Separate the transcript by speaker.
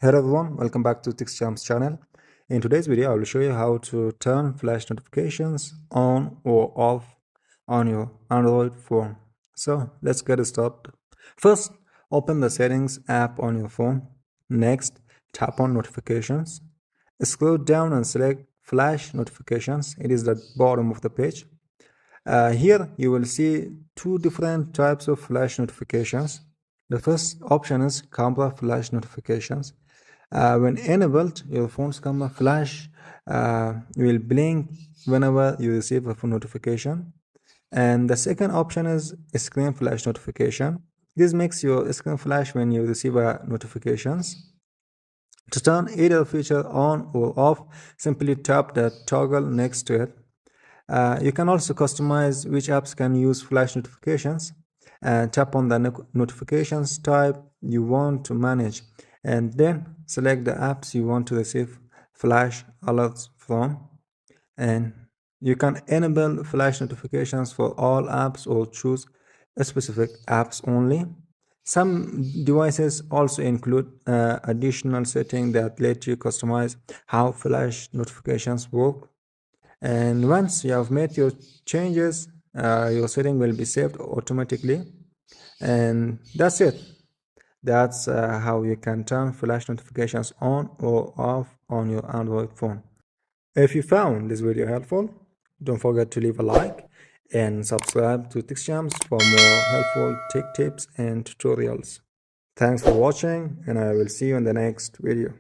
Speaker 1: Hello everyone, welcome back to Xiaomi's channel. In today's video, I will show you how to turn flash notifications on or off on your Android phone. So let's get started. First, open the settings app on your phone. Next, tap on notifications. Scroll down and select flash notifications. It is the bottom of the page. Here you will see two different types of flash notifications. The first option is camera flash notifications. When enabled, your phone's camera flash will blink whenever you receive a phone notification. And the second option is screen flash notification. This makes your screen flash when you receive notifications. To turn either feature on or off, simply tap the toggle next to it. You can also customize which apps can use flash notifications. Tap on the notifications type you want to manage and then select the apps you want to receive flash alerts from. And you can enable flash notifications for all apps or choose specific apps only. Some devices also include additional settings that let you customize how flash notifications work. And once you have made your changes, your setting will be saved automatically. And that's it. That's how you can turn flash notifications on or off on your Android phone. If you found this video helpful, don't forget to leave a like and subscribe to TechShams for more helpful tech tips and tutorials. Thanks for watching, and I will see you in the next video.